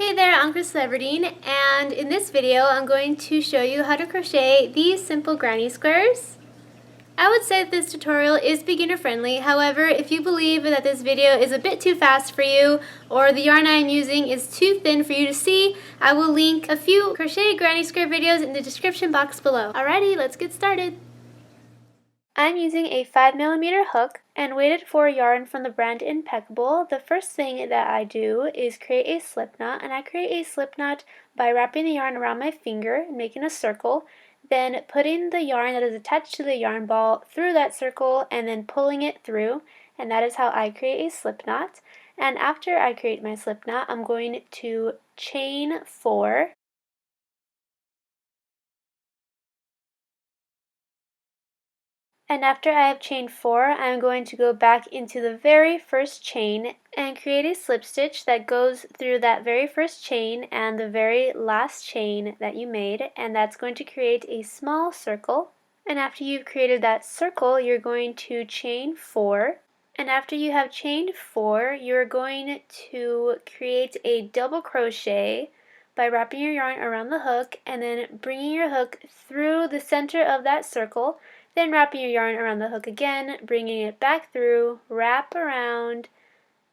Hey there, I'm Celebrity, and in this video I'm going to show you how to crochet these simple granny squares. I would say that this tutorial is beginner friendly. However, if you believe that this video is a bit too fast for you or the yarn I'm using is too thin for you to see, I will link a few crochet granny square videos in the description box below. Alrighty, let's get started. I'm using a 5mm hook and weighted for yarn from the brand Impeccable. The first thing that I do is create a slip knot, and I create a slip knot by wrapping the yarn around my finger and making a circle, then putting the yarn that is attached to the yarn ball through that circle and then pulling it through, and that is how I create a slip knot. And after I create my slip knot, I'm going to chain 4. And after I have chained 4, I'm going to go back into the very first chain and create a slip stitch that goes through that very first chain and the very last chain that you made, and that's going to create a small circle. And after you've created that circle, you're going to chain 4. And after you have chained 4, you're going to create a double crochet by wrapping your yarn around the hook and then bringing your hook through the center of that circle, then wrapping your yarn around the hook again, bringing it back through, wrap around,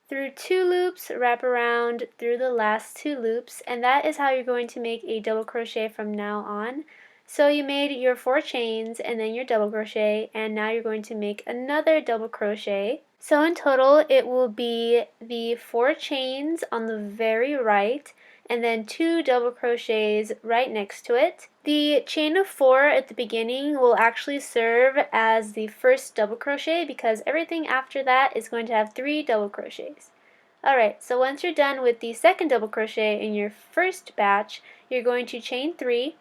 through 2 loops, wrap around through the last 2 loops, and that is how you're going to make a double crochet from now on. So you made your 4 chains and then your double crochet, and now you're going to make another double crochet. So in total it will be the 4 chains on the very right and then 2 double crochets right next to it. The chain of 4 at the beginning will actually serve as the first double crochet because everything after that is going to have 3 double crochets. Alright, so once you're done with the second double crochet in your first batch, you're going to chain 3,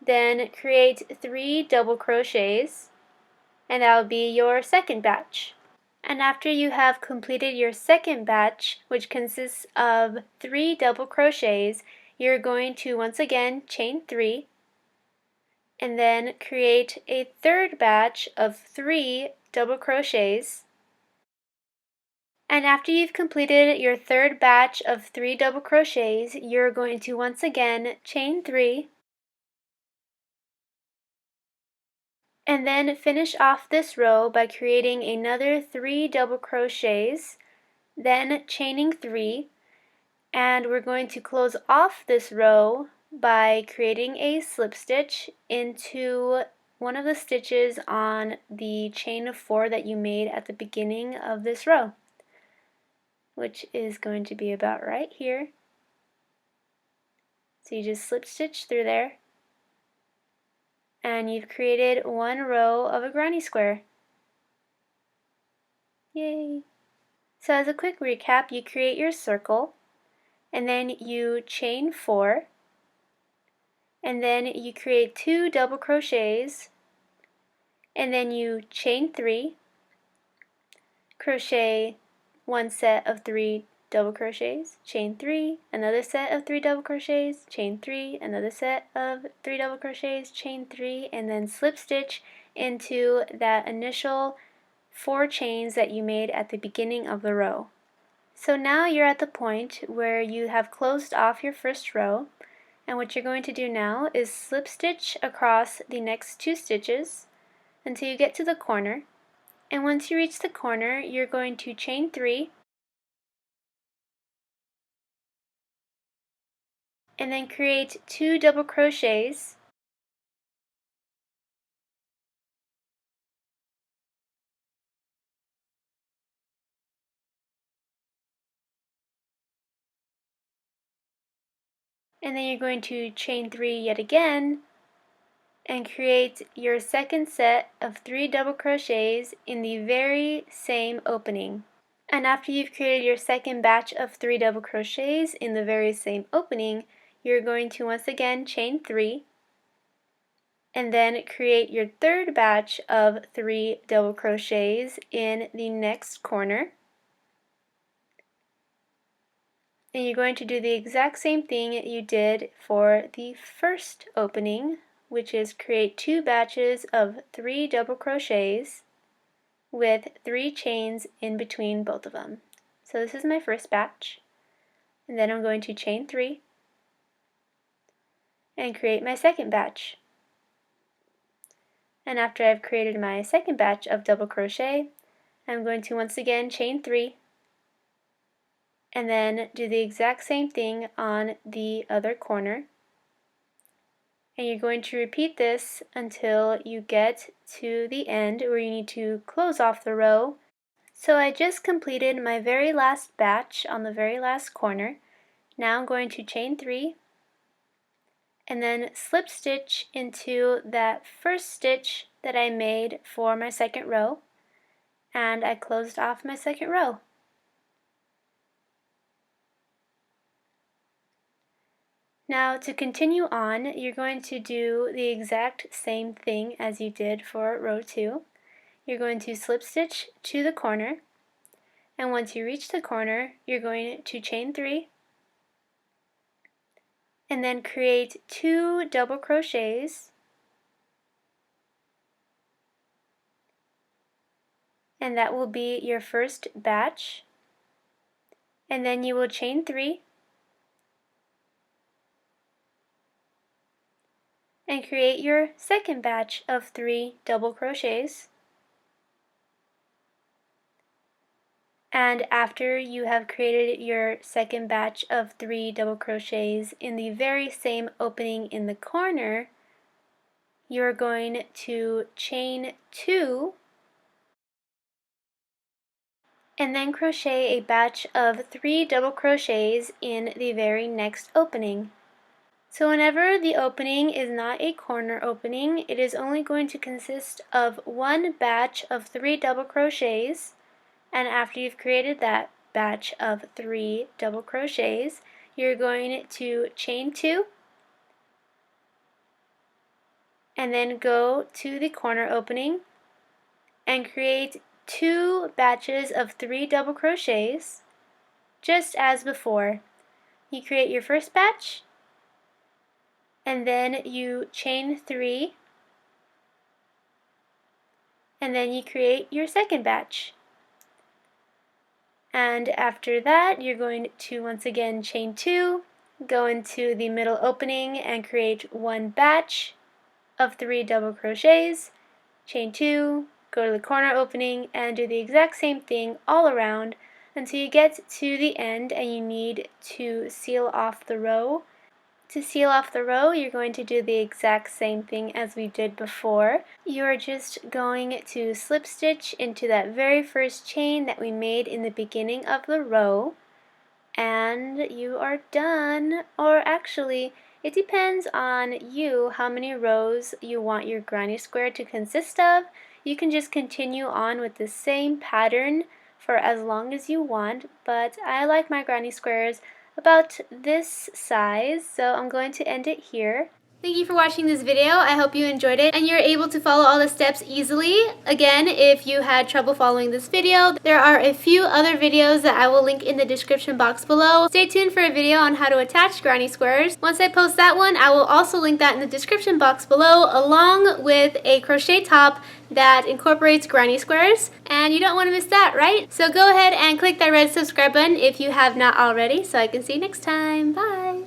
then create 3 double crochets, and that will be your second batch. And after you have completed your second batch, which consists of 3 double crochets, you're going to once again chain 3 and then create a third batch of 3 double crochets. And after you've completed your third batch of 3 double crochets, you're going to once again chain 3 and then finish off this row by creating another 3 double crochets, then chaining 3, and we're going to close off this row by creating a slip stitch into one of the stitches on the chain of 4 that you made at the beginning of this row, which is going to be about right here. So you just slip stitch through there, and you've created one row of a granny square. Yay! So as a quick recap, you create your circle, and then you chain 4, and then you create 2 double crochets, and then you chain 3, crochet one set of 3 double crochets, chain 3, another set of 3 double crochets, chain 3, another set of 3 double crochets, chain 3, and then slip stitch into that initial 4 chains that you made at the beginning of the row. So now you're at the point where you have closed off your first row, and what you're going to do now is slip stitch across the next 2 stitches until you get to the corner, and once you reach the corner you're going to chain 3 and then create 2 double crochets, and then you're going to chain 3 yet again and create your second set of 3 double crochets in the very same opening. And after you've created your second batch of 3 double crochets in the very same opening, you're going to once again chain 3 and then create your third batch of 3 double crochets in the next corner. And you're going to do the exact same thing you did for the first opening, which is create 2 batches of 3 double crochets with 3 chains in between both of them. So this is my first batch. and then I'm going to chain 3 and create my second batch. And after I've created my second batch of double crochet, I'm going to once again chain 3 and then do the exact same thing on the other corner. And you're going to repeat this until you get to the end where you need to close off the row. So I just completed my very last batch on the very last corner. Now I'm going to chain 3 and then slip stitch into that first stitch that I made for my second row, and I closed off my second row. Now to continue on, you're going to do the exact same thing as you did for row 2. You're going to slip stitch to the corner, and once you reach the corner, you're going to chain 3 and then create 2 double crochets, and that will be your first batch. And then you will chain 3 and create your second batch of 3 double crochets. And after you have created your second batch of 3 double crochets in the very same opening in the corner, you're going to chain 2 and then crochet a batch of 3 double crochets in the very next opening. So whenever the opening is not a corner opening, it is only going to consist of one batch of 3 double crochets, and after you've created that batch of 3 double crochets, you're going to chain 2 and then go to the corner opening and create 2 batches of 3 double crochets, just as before. You create your first batch, and then you chain 3, and then you create your second batch. And after that, you're going to once again chain 2, go into the middle opening and create one batch of 3 double crochets, chain 2, go to the corner opening and do the exact same thing all around until you get to the end and you need to seal off the row. To seal off the row, you're going to do the exact same thing as we did before. You're just going to slip stitch into that very first chain that we made in the beginning of the row, and you are done. Or actually, it depends on you how many rows you want your granny square to consist of. You can just continue on with the same pattern for as long as you want, but I like my granny squares about this size, so I'm going to end it here. Thank you for watching this video. I hope you enjoyed it and you're able to follow all the steps easily. Again, if you had trouble following this video, there are a few other videos that I will link in the description box below. Stay tuned for a video on how to attach granny squares. Once I post that one, I will also link that in the description box below, along with a crochet top that incorporates granny squares, and you don't want to miss that, right? So go ahead and click that red subscribe button if you have not already, so I can see you next time. Bye!